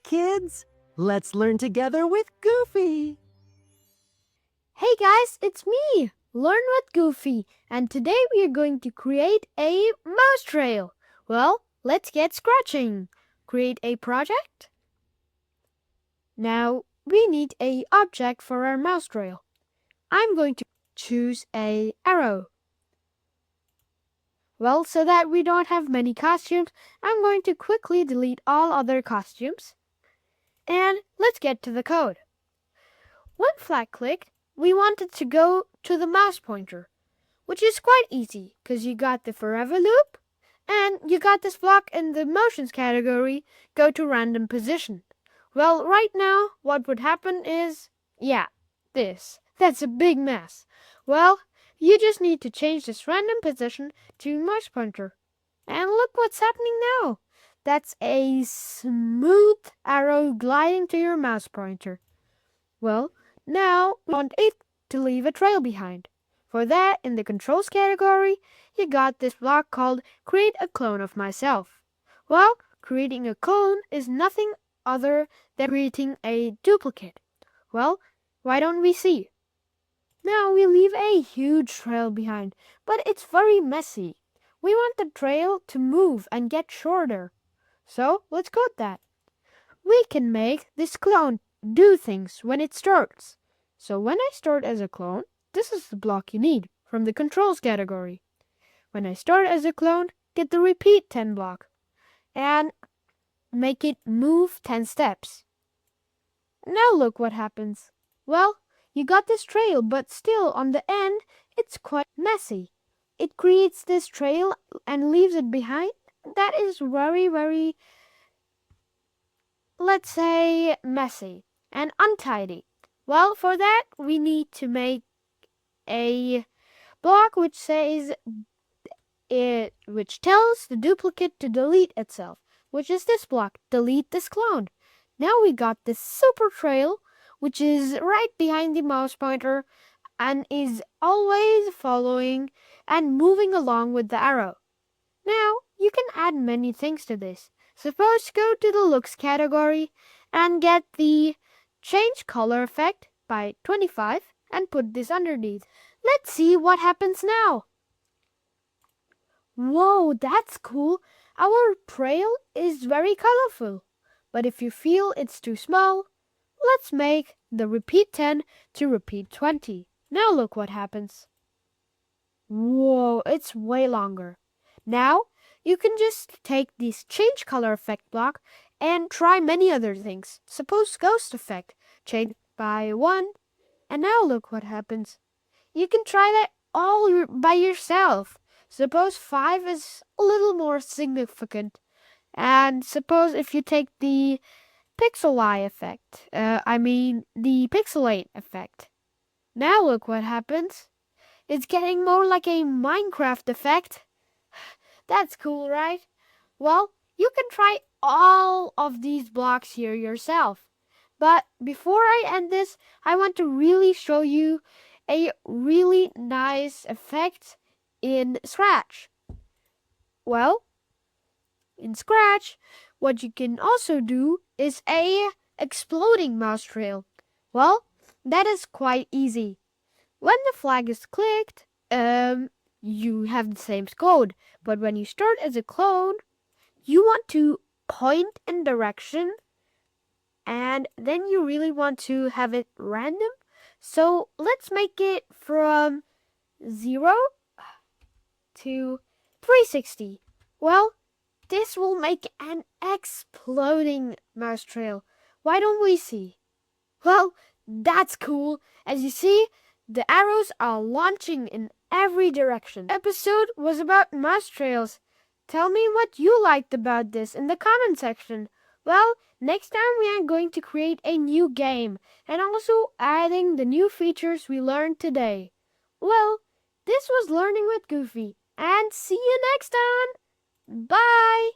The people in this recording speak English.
kids! Let's learn together with Goofy! Hey guys, it's me, Learn with Goofy, and today we are going to create a mouse trail. Well, let's get scratching. Create a project. Now, we need a object for our mouse trail. I'm going to choose a arrow. Well, so that we don't have many costumes, I'm going to quickly delete all other costumes. And let's get to the code. When flag clicked, we wanted to go to the mouse pointer, which is quite easy because you got the forever loop and you got this block in the motions category, go to random position. Well, right now, what would happen is, this. That's a big mess. Well, you just need to change this random position to mouse pointer. And look what's happening now. That's a smooth arrow gliding to your mouse pointer. Well, now we want it to leave a trail behind. For that, in the controls category, you got this block called Create a Clone of Myself. Well, creating a clone is nothing other than creating a duplicate. Well, why don't we see? Now we leave a huge trail behind, but it's very messy. We want the trail to move and get shorter. So let's code that. We can make this clone do things when it starts. So when I start as a clone, this is the block you need from the controls category. When I start as a clone, get the repeat 10 block and make it move 10 steps. Now look what happens. Well, you got this trail, but still on the end, it's quite messy. It creates this trail and leaves it behind. That is very, let's say, messy and untidy. Well, for that, we need to make a block which tells the duplicate to delete itself, which is this block, delete this clone. Now we got this super trail, which is right behind the mouse pointer and is always following and moving along with the arrow. Now, you can add many things to this. Suppose go to the looks category and get the change color effect by 25 and put this underneath. Let's see what happens now. Whoa, that's cool. Our trail is very colorful. But if you feel it's too small, let's make the repeat 10 to repeat 20. Now look what happens. Whoa, it's way longer. Now, you can just take this change color effect block and try many other things. Suppose ghost effect, change by 1, and now look what happens. You can try that all by yourself. Suppose 5 is a little more significant. And suppose if you take the pixelate effect, the pixelate effect. Now look what happens. It's getting more like a Minecraft effect. That's cool, right? Well, you can try all of these blocks here yourself. But before I end this, I want to really show you a really nice effect in Scratch. Well, in Scratch, what you can also do is a exploding mouse trail. Well, that is quite easy. When the flag is clicked, you have the same code, but when you start as a clone, you want to point in direction, and then you really want to have it random. So let's make it from 0 to 360. Well, this will make an exploding mouse trail. Why don't we see? Well, that's cool. As you see, the arrows are launching in every direction. Episode was about mouse trails. Tell me what you liked about this in the comment section. Well, next time we are going to create a new game and also adding the new features we learned today. Well, this was Learning with Goofy, and see you next time. Bye!